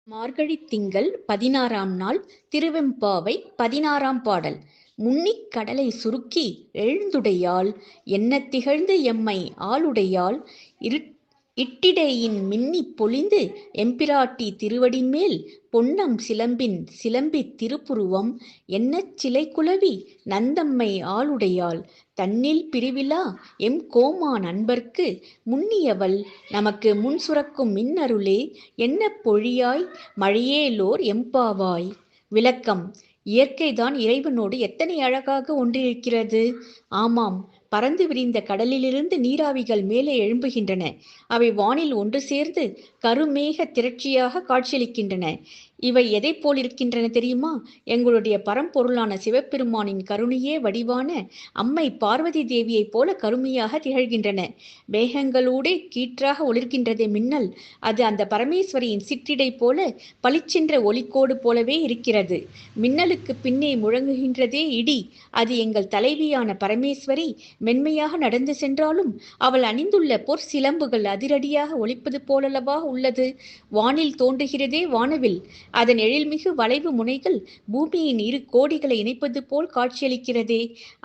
மார்கழித் திங்கள் 16ஆம் நாள் திருவெம்பாவை 16ஆம் பாடல். முன்னிக் கடலை சுருக்கி எழுந்துடையாள் எண்ணத் திகழ்ந்து எம்மை ஆளுடையாள் இட்டிடையின் மின்னிப் பொலிந்து எம்பிராட்டி திருவடிமேல் பொன்னம் சிலம்பின் சிலம்பித் திருப்புருவம் எண்ணச் சிலைகுலவி நந்தம்மை ஆளுடையாள் தன்னில் பிரிவிலா கோமான் அன்பர்க்கு முன்னியவள் நமக்கு முன்சுரக்கும் மின்னருளே எண்ணப் பொழியாய் மழையேலோர் எம்பாவாய். விளக்கம்: இயற்கைதான் இறைவனோடு எத்தனை அழகாக ஒன்றிருக்கிறது. ஆமாம், பரந்து விரிந்த கடலிலிருந்து நீராவிகள் மேலே எழும்புகின்றன. அவை வானில் ஒன்று சேர்ந்து கருமேக திரட்சியாக காட்சியளிக்கின்றன. இவை எதை போல் இருக்கின்றன தெரியுமா? எங்களுடைய பரம்பொருளான சிவபெருமானின் கருணையே வடிவான அம்மை பார்வதி தேவியைப் போல கருமையாக திகழ்கின்றன. மேகங்களூடே கீற்றாக ஒளிர்கின்றதே மின்னல், அது அந்த பரமேஸ்வரியின் சிற்றிடை போல பளிச்சென்ற ஒளிக்கோடு போலவே இருக்கிறது. மின்னலுக்கு பின்னே முழங்குகின்றதே இடி, அது எங்கள் தலைவியான பரமேஸ்வரி மென்மையாக நடந்து சென்றாலும் அவள் அணிந்துள்ள பொற் சிலம்புகள் அதிரடியாக ஒலிப்பது போலல்லவா உள்ளது. வானில் தோன்றுகிறதே வானவில், அதன் எழில்மிகு வளைவு முனைகள் பூமியின் இரு கோடிகளை இணைப்பது போல் காட்சியளிக்கிறதே.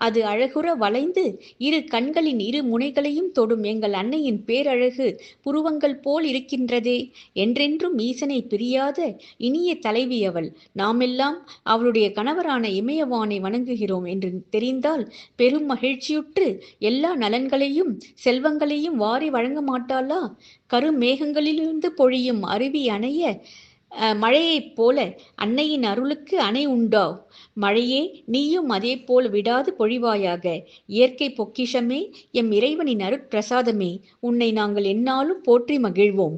அது அழகுற வளைந்து இரு கண்களின் இரு முனைகளையும் தொடும் எங்கள் அன்னையின் பேரழகு புருவங்கள் போல் இருக்கின்றதே. என்றென்றும் ஈசனை பிரியாத இனிய தலைவி அவள். நாமெல்லாம் அவளுடைய கணவரான இமயவானை வணங்குகிறோம் என்று தெரிந்தால் பெரும் மகிழ்ச்சியுற்று எல்லா நலன்களையும் செல்வங்களையும் வாரி வழங்க மாட்டாளா? கருமேகங்களிலிருந்து பொழியும் அருவி அணைய மழையைப் போல அன்னையின் அருளுக்கு அணை உண்டோ? மழையே, நீயும் அதே போல் விடாது பொழிவாயாக. இயற்கை பொக்கிஷமே, எம் இறைவனின் அருட்பிரசாதமே, உன்னை நாங்கள் எந்நாளும் போற்றி மகிழ்வோம்.